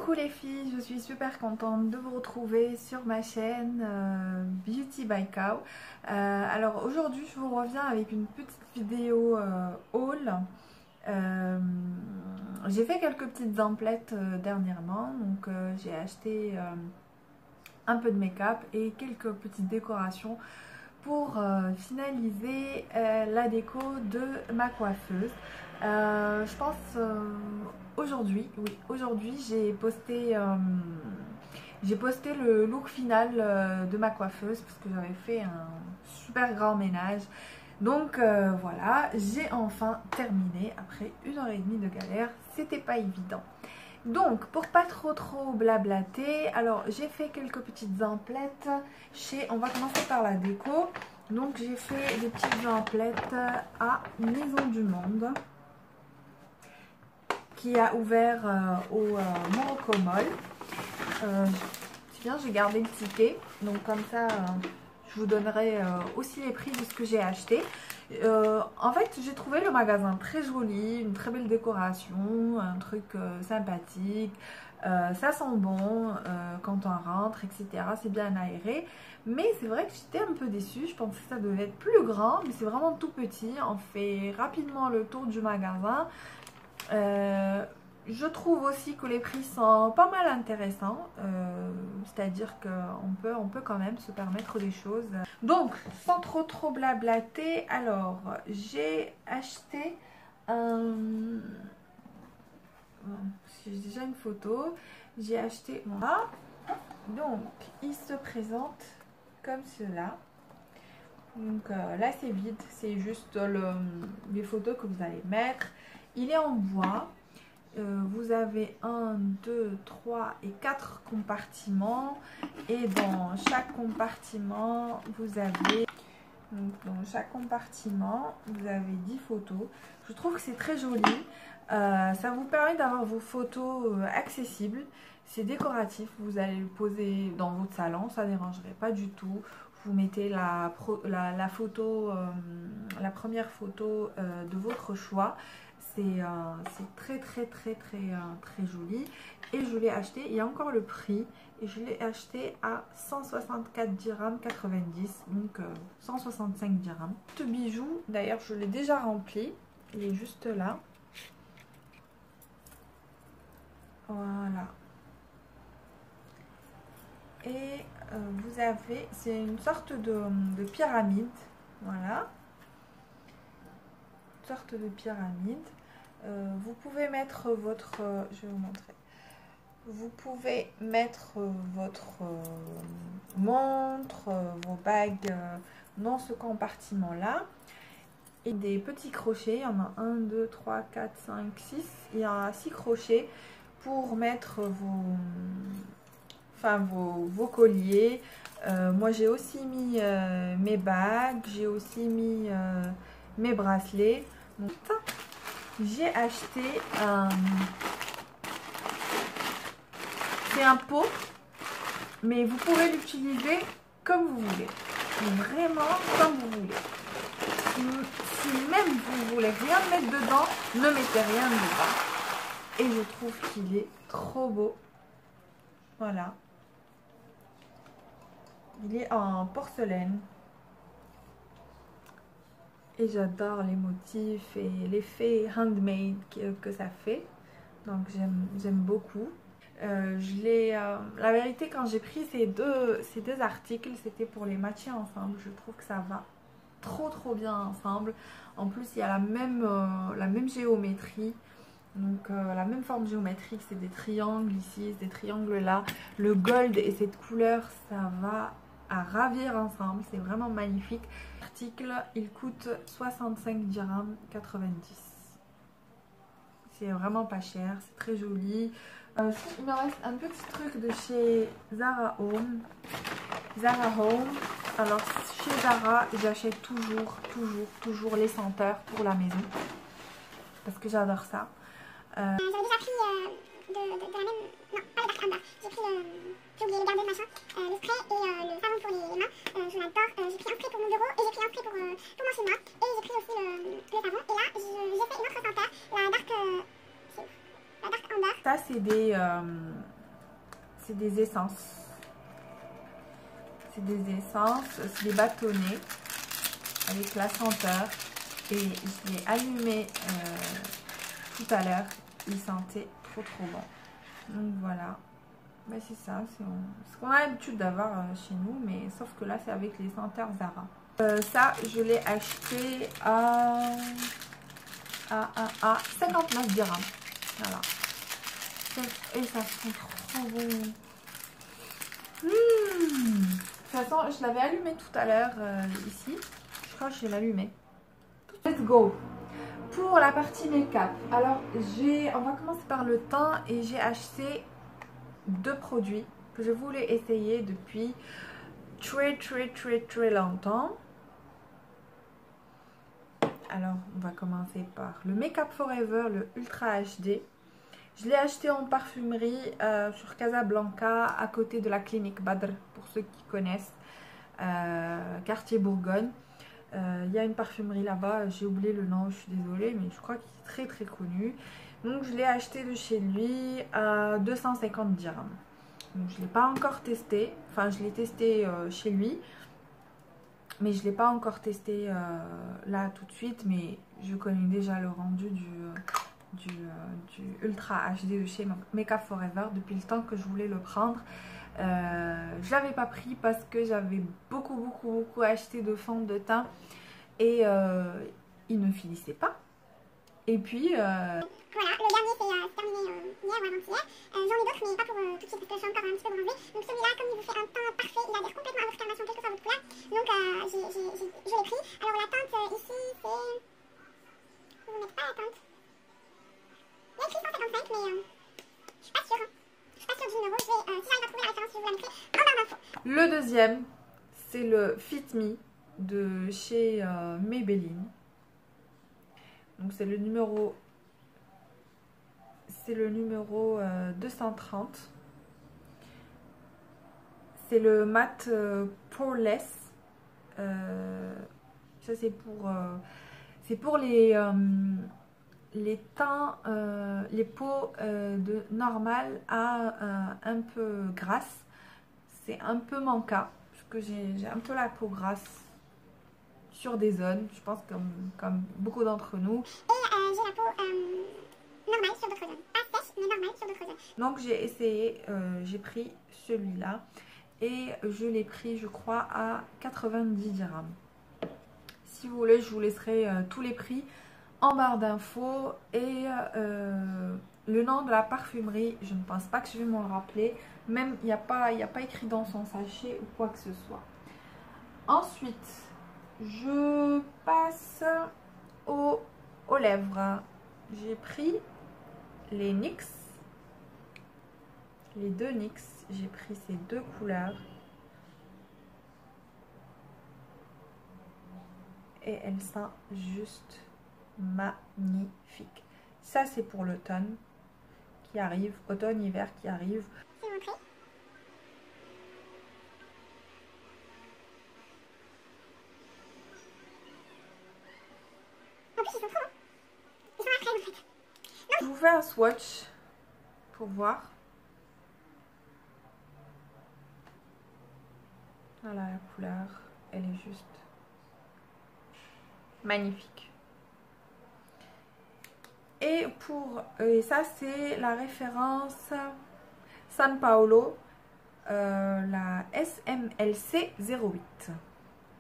Coucou les filles, je suis super contente de vous retrouver sur ma chaîne Beauty by Cow. Alors aujourd'hui je vous reviens avec une petite vidéo haul. J'ai fait quelques petites emplettes dernièrement, donc j'ai acheté un peu de make-up et quelques petites décorations pour finaliser la déco de ma coiffeuse. Je pense aujourd'hui j'ai posté le look final de ma coiffeuse parce que j'avais fait un super grand ménage. Donc voilà, j'ai enfin terminé après 1h30 de galère, c'était pas évident. Donc pour pas trop blablater, alors j'ai fait quelques petites emplettes on va commencer par la déco. Donc j'ai fait des petites emplettes à Maison du Monde qui a ouvert au Morocco Mall. J'ai gardé le ticket, donc comme ça je vous donnerai aussi les prix de ce que j'ai acheté. En fait j'ai trouvé le magasin très joli, une très belle décoration, un truc sympathique, ça sent bon quand on rentre, etc. C'est bien aéré, mais c'est vrai que j'étais un peu déçue. Je pensais que ça devait être plus grand, mais c'est vraiment tout petit. On fait rapidement le tour du magasin. Je trouve aussi que les prix sont pas mal intéressants, c'est-à-dire qu'on peut quand même se permettre des choses. Donc, sans trop blablater, alors j'ai acheté j'ai déjà une photo. J'ai acheté moi. Donc, il se présente comme cela. Donc là, c'est vide, c'est juste les photos que vous allez mettre. Il est en bois. Vous avez 1, 2, 3 et 4 compartiments. Et dans chaque compartiment, vous avez 10 photos. Je trouve que c'est très joli. Ça vous permet d'avoir vos photos accessibles. C'est décoratif. Vous allez le poser dans votre salon, ça ne dérangerait pas du tout. Vous mettez la photo, la première photo de votre choix. C'est très joli. Et je l'ai acheté, il y a encore le prix. Et je l'ai acheté à 164 dirhams 90, donc 165 dirhams. Ce bijou, d'ailleurs je l'ai déjà rempli. Il est juste là. Voilà. Et vous avez, c'est une sorte de pyramide. Voilà. Une sorte de pyramide. Vous pouvez mettre votre... je vais vous montrer. Vous pouvez mettre votre montre, vos bagues dans ce compartiment-là. Et des petits crochets. Il y en a 1, 2, 3, 4, 5, 6. Il y a 6 crochets pour mettre vos colliers. Moi, j'ai aussi mis mes bagues. J'ai aussi mis mes bracelets. Donc, j'ai acheté c'est un pot, mais vous pouvez l'utiliser comme vous voulez, vraiment comme vous voulez. Si même vous voulez rien mettre dedans, ne mettez rien dedans. Et je trouve qu'il est trop beau. Voilà, il est en porcelaine. Et j'adore les motifs et l'effet handmade que ça fait. Donc j'aime beaucoup. La vérité, quand j'ai pris ces deux articles, c'était pour les matcher ensemble. Je trouve que ça va trop bien ensemble. En plus, il y a la même géométrie. Donc la même forme géométrique, c'est des triangles ici, des triangles là. Le gold et cette couleur, ça va à ravir ensemble, c'est vraiment magnifique. L'article, il coûte 65 dirhams 90. C'est vraiment pas cher, c'est très joli. Il me reste un petit truc de chez Zara Home. Alors chez Zara, j'achète toujours les senteurs pour la maison parce que j'adore ça. J'avais déjà pris de la même... Non, pas le parfum. J'ai pris, j'ai oublié le garder machin, le spray et le savon pour les mains. Je l'adore. J'ai pris un spray pour mon bureau et j'ai pris un spray pour mon chez moi. Et j'ai pris aussi le savon. Et là, j'ai fait une autre senteur, la Dark... La Dark Amber. Ça, c'est des... c'est des essences. C'est des essences, c'est des bâtonnets avec la senteur. Et je l'ai allumé tout à l'heure. Il sentait trop bon. Donc voilà. Mais c'est ça, c'est ce qu'on a l'habitude d'avoir chez nous. Mais sauf que là, c'est avec les senteurs Zara. Ça, je l'ai acheté à 59 dirhams. Voilà. Et ça sent trop bon. De toute façon, je l'avais allumé tout à l'heure ici. Je crois que je l'ai allumé. Let's go. Pour la partie make-up. Alors, on va commencer par le teint et j'ai acheté 2 produits que je voulais essayer depuis très longtemps. Alors, on va commencer par le Make Up Forever, le Ultra HD. Je l'ai acheté en parfumerie sur Casablanca, à côté de la clinique Badr, pour ceux qui connaissent, quartier Bourgogne. Il y a une parfumerie là-bas, j'ai oublié le nom, je suis désolée, mais je crois qu'il est très connu. Donc je l'ai acheté de chez lui à 250 dirhams. Donc je ne l'ai pas encore testé, enfin je l'ai testé chez lui. Mais je ne l'ai pas encore testé là tout de suite, mais je connais déjà le rendu du Ultra HD de chez Make Up Forever depuis le temps que je voulais le prendre. Je ne l'avais pas pris parce que j'avais beaucoup acheté de fond de teint et il ne finissait pas. Et puis... Voilà, le dernier c'est terminé hier ou avant-hier. J'en ai d'autres mais pas pour tout de suite parce que je suis encore un petit peu bronzée. Donc celui-là, comme il vous fait un teint parfait, il adhère complètement à votre carnation, quelle que soit votre couleur. Donc je l'ai pris. Alors la teinte ici c'est... Je vais vous mettre pas la teinte. Il y a écrit 155 mais je suis pas sûre. Je suis pas sûre du numéro. Si j'arrive à trouver la référence, je vous la mettrai en barre d'infos. Le deuxième, c'est le Fit Me de chez Maybelline. Donc c'est le numéro 230. C'est le mat poreless. Ça c'est pour les teints, les peaux de normales à un peu grasse. C'est un peu mon cas parce que j'ai un peu la peau grasse sur des zones, je pense comme beaucoup d'entre nous. Et j'ai la peau normale sur d'autres zones. Pas sèche, mais normale sur d'autres zones. Donc j'ai essayé, j'ai pris celui-là. Et je l'ai pris, je crois, à 90 dirhams. Si vous voulez, je vous laisserai tous les prix en barre d'infos. Et le nom de la parfumerie, je ne pense pas que je vais m'en rappeler. Même, il n'y a pas écrit dans son sachet ou quoi que ce soit. Ensuite, je passe aux lèvres. J'ai pris les NYX. Les 2 NYX. J'ai pris ces 2 couleurs. Et elles sont juste magnifiques. Ça, c'est pour l'automne qui arrive. Automne-hiver qui arrive. C'est montré. En plus, ils sont trop bons. Ils sont à crème en fait. Je vous fais un swatch pour voir. Voilà la couleur, elle est juste magnifique. Et ça c'est la référence San Paolo, la SMLC 08.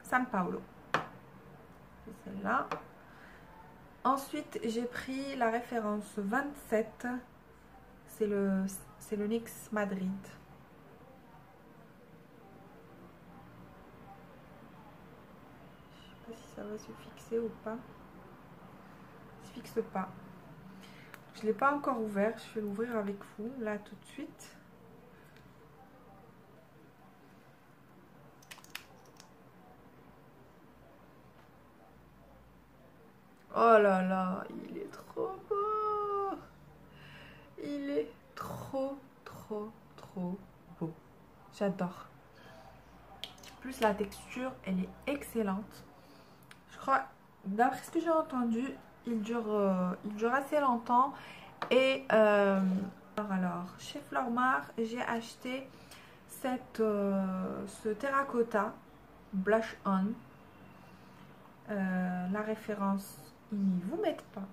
San Paolo. C'est celle-là. Ensuite j'ai pris la référence 27. C'est le NYX Madrid. Si ça va se fixer ou pas. Ça se fixe pas. Je ne l'ai pas encore ouvert. Je vais l'ouvrir avec vous là tout de suite. Oh là là, il est trop beau. Il est trop beau. J'adore. Plus la texture, elle est excellente. Je crois, d'après ce que j'ai entendu, il dure assez longtemps. Et Alors, chez Flormar, j'ai acheté ce terracotta Blush On. La référence, ils ne vous mettent pas.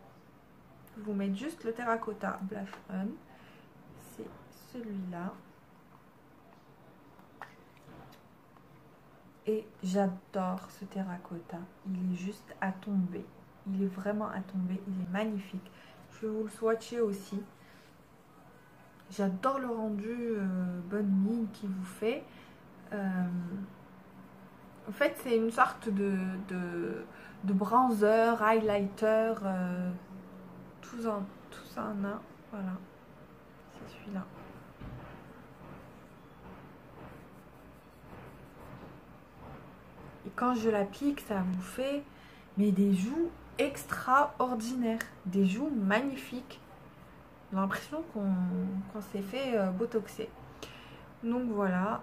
Ils vous mettent juste le terracotta Blush On. C'est celui-là. Et j'adore ce terracotta. Il est juste à tomber. Il est vraiment à tomber. Il est magnifique. Je vais vous le swatcher aussi. J'adore le rendu bonne mine qu'il vous fait. En fait, c'est une sorte de bronzer, highlighter, tout ça en un. Voilà, c'est celui-là. Et quand je l'applique, ça vous fait des joues extraordinaires, des joues magnifiques. J'ai l'impression qu'on s'est fait botoxer. Donc voilà.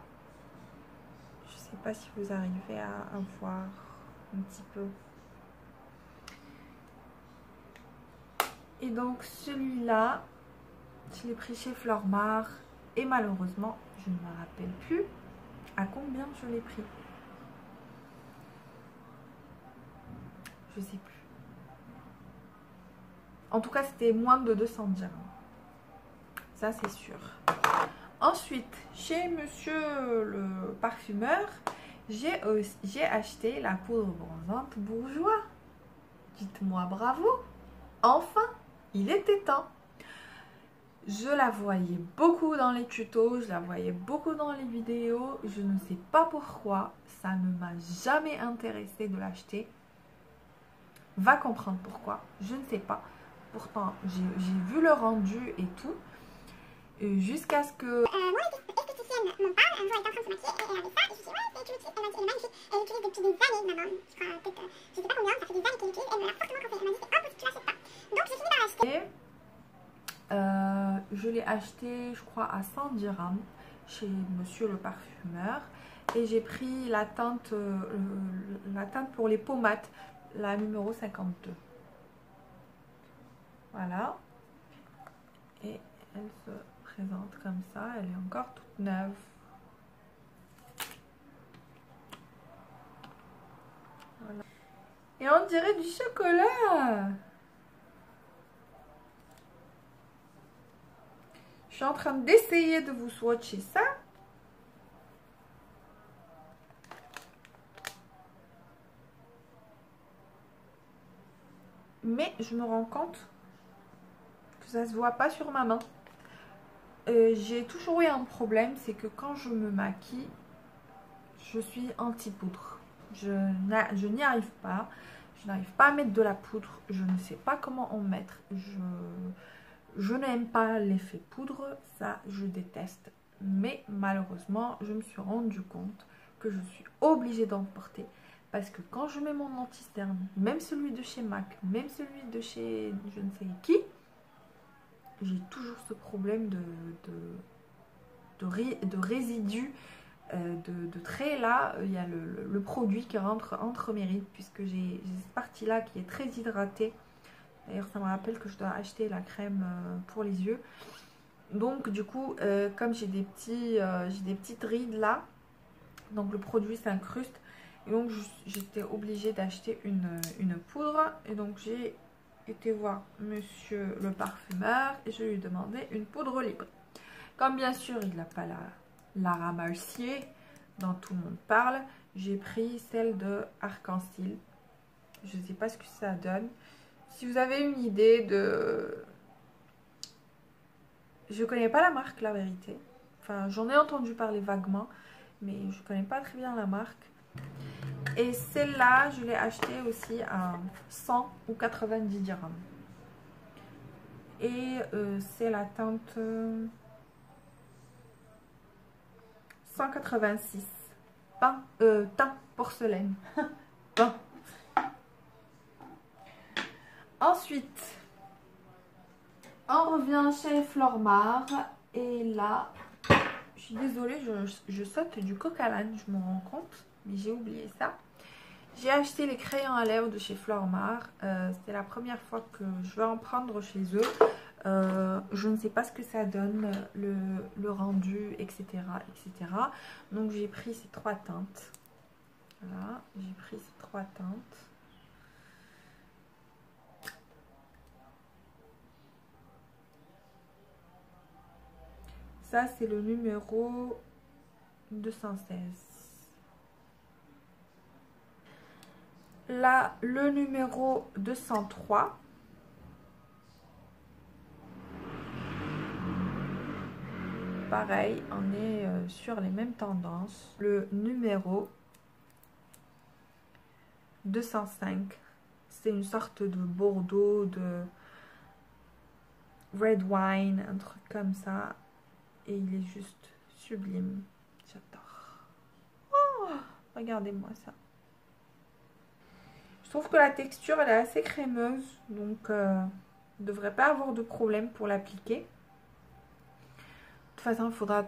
Je sais pas si vous arrivez à voir un petit peu. Et donc celui-là, je l'ai pris chez Flormar. Et malheureusement, je ne me rappelle plus à combien je l'ai pris. Je sais plus. En tout cas, c'était moins de 200 dirhams. Ça, c'est sûr. Ensuite, chez monsieur le parfumeur, j'ai acheté la poudre bronzante Bourjois. Dites-moi bravo. Enfin, il était temps. Je la voyais beaucoup dans les tutos, je la voyais beaucoup dans les vidéos. Je ne sais pas pourquoi, ça ne m'a jamais intéressé de l'acheter. Va comprendre pourquoi, je ne sais pas. Pourtant, j'ai vu le rendu et tout. Jusqu'à ce que... Mon esthéticienne m'en parle, un jour elle était en train de se maquiller et elle avait ça. Et je dis ouais, tu l'utilises, elle m'a dit elle est magnifique. Elle l'utilise depuis des années maintenant. Je crois peut-être, je sais pas combien, ça fait des années qu'elle l'utilise. Elle me l'a fortement conseillé. Elle m'a dit c'est impossible, tu l'achètes pas. Donc j'ai fini par l'acheter. Je l'ai acheté, je crois, à 100 dirhams chez monsieur le parfumeur. Et j'ai pris la teinte pour les pommades, la numéro 52. Voilà. Et elle se présente comme ça. Elle est encore toute neuve. Voilà. Et on dirait du chocolat. Je suis en train d'essayer de vous swatcher ça. Mais je me rends compte que ça se voit pas sur ma main. J'ai toujours eu un problème, c'est que quand je me maquille, je suis anti-poudre. Je n'y arrive pas. Je n'arrive pas à mettre de la poudre. Je ne sais pas comment en mettre. Je n'aime pas l'effet poudre. Ça, je déteste. Mais malheureusement, je me suis rendu compte que je suis obligée d'en porter. Parce que quand je mets mon anti-cerne, même celui de chez MAC, même celui de chez je ne sais qui, j'ai toujours ce problème de résidus, de traits. Là, il y a le produit qui rentre entre mes rides, puisque j'ai cette partie-là qui est très hydratée. D'ailleurs, ça me rappelle que je dois acheter la crème pour les yeux. Donc, du coup, comme j'ai des petites rides là, donc le produit s'incruste. Et donc j'étais obligée d'acheter une poudre. Et donc j'ai été voir monsieur le parfumeur et je lui ai demandé une poudre libre. Comme bien sûr il n'a pas la Mercier dont tout le monde parle, j'ai pris celle de Arc-en-Ciel. Je ne sais pas ce que ça donne. Si vous avez une idée de... Je connais pas la marque, la vérité. Enfin, j'en ai entendu parler vaguement, mais je connais pas très bien la marque. Et celle-là, je l'ai achetée aussi à 100 ou 90 dirhams. Et c'est la teinte 186. Teint porcelaine. Bon. Ensuite, on revient chez Flormar. Et là, je suis désolée, je saute du coq à l'âne, je me rends compte. Mais j'ai oublié ça. J'ai acheté les crayons à lèvres de chez Flormar. C'était la première fois que je vais en prendre chez eux. Je ne sais pas ce que ça donne, le rendu, etc., etc. Donc j'ai pris ces 3 teintes. Voilà, j'ai pris ces 3 teintes. Ça, c'est le numéro 216. Là, le numéro 203. Pareil, on est sur les mêmes tendances. Le numéro 205. C'est une sorte de Bordeaux, de red wine, un truc comme ça. Et il est juste sublime. J'adore. Oh, regardez-moi ça. Je trouve que la texture, elle est assez crémeuse. Donc, ne devrait pas avoir de problème pour l'appliquer. De toute façon, il faudra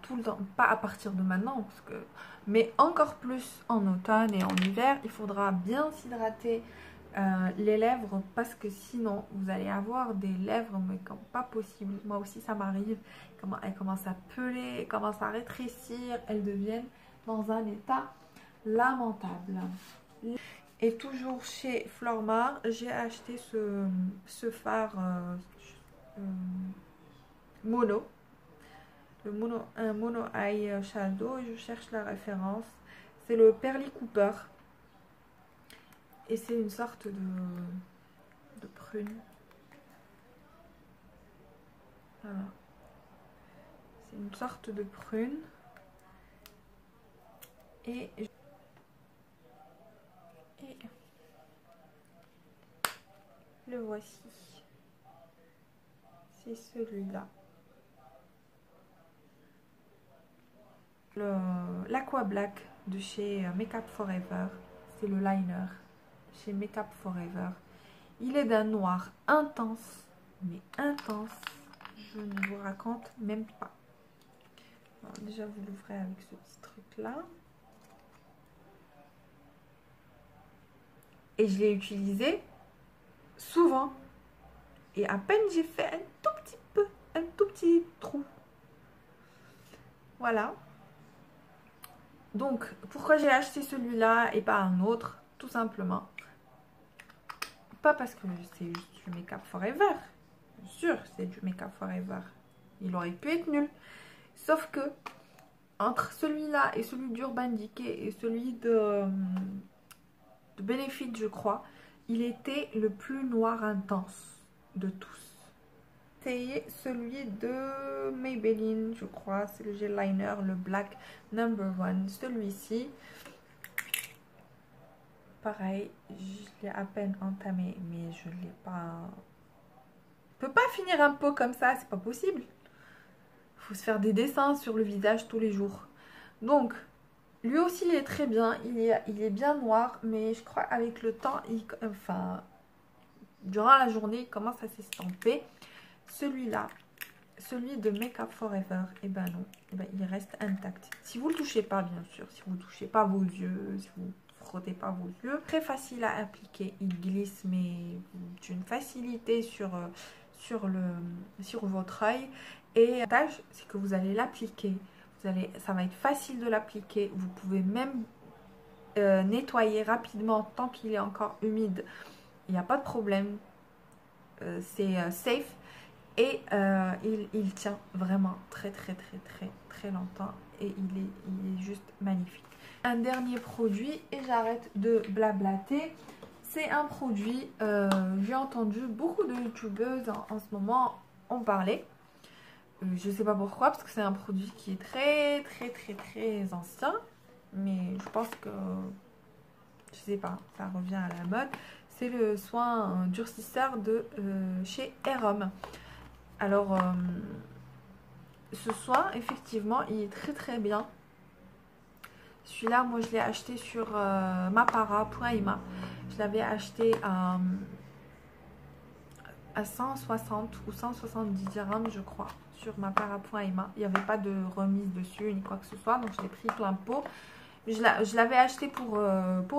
tout le temps, pas à partir de maintenant, parce que, mais encore plus en automne et en hiver, il faudra bien s'hydrater les lèvres, parce que sinon vous allez avoir des lèvres mais comme pas possible. Moi aussi ça m'arrive, elles commencent à peler, elles commencent à rétrécir, elles deviennent dans un état lamentable. Et toujours chez Flormar, j'ai acheté ce fard mono, un mono eye shadow. Je cherche la référence, c'est le Pearly Cooper. Et c'est une sorte de prune. Voilà. C'est une sorte de prune. Et le voici. C'est celui-là. L'Aqua Black de chez Makeup Forever. C'est le liner chez Makeup Forever. Il est d'un noir intense, mais intense, je ne vous raconte même pas. Alors, déjà vous l'ouvrez avec ce petit truc là, et je l'ai utilisé souvent, et à peine j'ai fait un tout petit trou. Voilà. Donc pourquoi j'ai acheté celui-là et pas un autre? Tout simplement, pas parce que c'est juste du Makeup Forever. Bien sûr, c'est du Makeup Forever. Il aurait pu être nul. Sauf que, entre celui-là et celui d'Urban Decay et celui de Benefit, je crois, il était le plus noir intense de tous. C'est celui de Maybelline, je crois. C'est le gel liner, le Black No.1. Celui-ci. Pareil, je l'ai à peine entamé, mais je l'ai pas... Je peux pas finir un pot comme ça, c'est pas possible. Il faut se faire des dessins sur le visage tous les jours. Donc, lui aussi il est très bien, il est bien noir, mais je crois avec le temps, durant la journée, il commence à s'estomper. Celui-là, celui de Makeup Forever, et ben non, il reste intact. Si vous le touchez pas, bien sûr, si vous ne touchez pas vos yeux, si vous frottez pas vos yeux, très facile à appliquer, il glisse mais d'une facilité sur votre œil. Et l'avantage, c'est que vous allez l'appliquer, ça va être facile de l'appliquer, vous pouvez même nettoyer rapidement tant qu'il est encore humide, il n'y a pas de problème, c'est safe. Et il tient vraiment très longtemps, et il est juste magnifique. Un dernier produit, et j'arrête de blablater. C'est un produit, j'ai entendu beaucoup de youtubeuses en ce moment en parler. Je sais pas pourquoi, parce que c'est un produit qui est très ancien. Mais je pense que, je sais pas, ça revient à la mode. C'est le soin durcisseur de chez Erom. Alors, ce soin, effectivement, il est très bien. Celui-là, moi, je l'ai acheté sur mapara.ima. Je l'avais acheté à 160 ou 170 dirhams, je crois, sur mapara.ima. Il n'y avait pas de remise dessus, ni quoi que ce soit. Donc, je l'ai pris plein pot. Je l'avais acheté pour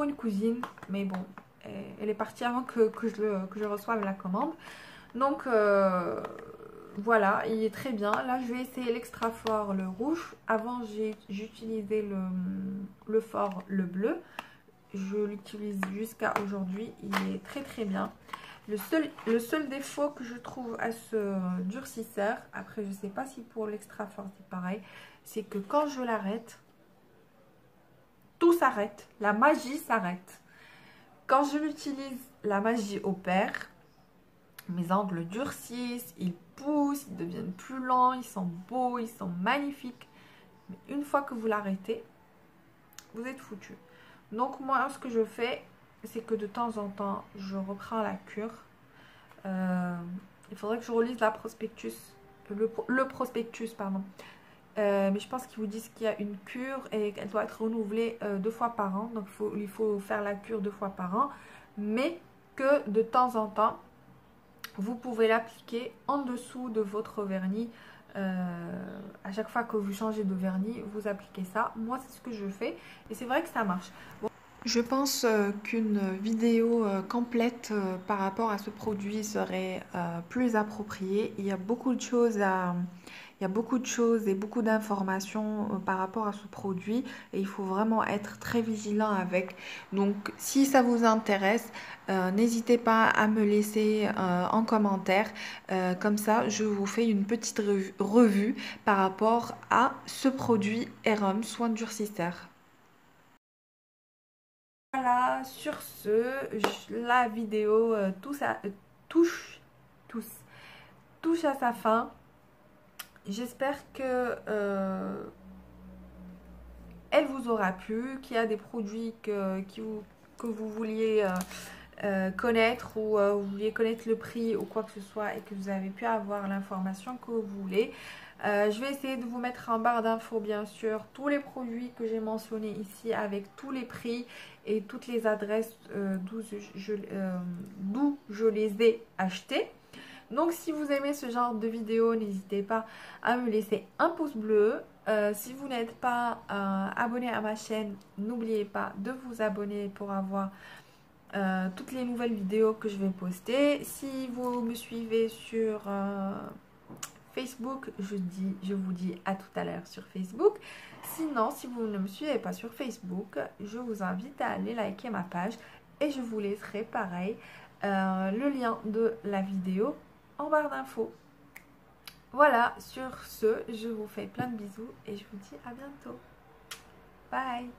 une cousine. Mais bon, elle est partie avant que je reçoive la commande. Donc voilà, il est très bien. Là je vais essayer l'extra fort, le rouge. Avant j'utilisais le fort, le bleu. Je l'utilise jusqu'à aujourd'hui, il est très très bien. Le seul défaut que je trouve à ce durcisseur, après je sais pas si pour l'extra fort c'est pareil, c'est que quand je l'arrête, tout s'arrête, la magie s'arrête. Quand je l'utilise, la magie opère, mes ongles durcissent, ils poussent, ils deviennent plus lents, ils sont beaux, ils sont magnifiques. Mais une fois que vous l'arrêtez, vous êtes foutu. Donc moi, ce que je fais, c'est que de temps en temps, je reprends la cure. Il faudrait que je relise la prospectus, le prospectus, pardon. Mais je pense qu'ils vous disent qu'il y a une cure et qu'elle doit être renouvelée 2 fois par an. Donc il faut faire la cure 2 fois par an. Mais que de temps en temps, vous pouvez l'appliquer en dessous de votre vernis. À chaque fois que vous changez de vernis, vous appliquez ça. Moi, c'est ce que je fais et c'est vrai que ça marche. Bon, je pense qu'une vidéo complète par rapport à ce produit serait plus appropriée. Il y a beaucoup de choses et beaucoup d'informations par rapport à ce produit et il faut vraiment être très vigilant avec. Donc si ça vous intéresse, n'hésitez pas à me laisser en commentaire. Comme ça, je vous fais une petite revue par rapport à ce produit Erum Soin Durcisseur. Voilà, sur ce, la vidéo touche à sa fin. J'espère que elle vous aura plu, qu'il y a des produits que vous vouliez connaître ou vous vouliez connaître le prix ou quoi que ce soit et que vous avez pu avoir l'information que vous voulez. Je vais essayer de vous mettre en barre d'infos bien sûr tous les produits que j'ai mentionnés ici avec tous les prix et toutes les adresses d'où je les ai achetés. Donc si vous aimez ce genre de vidéo, n'hésitez pas à me laisser un pouce bleu. Si vous n'êtes pas abonné à ma chaîne, n'oubliez pas de vous abonner pour avoir toutes les nouvelles vidéos que je vais poster. Si vous me suivez sur Facebook, je vous dis à tout à l'heure sur Facebook. Sinon, si vous ne me suivez pas sur Facebook, je vous invite à aller liker ma page et je vous laisserai pareil le lien de la vidéo en barre d'infos. Voilà, sur ce, je vous fais plein de bisous et je vous dis à bientôt. Bye!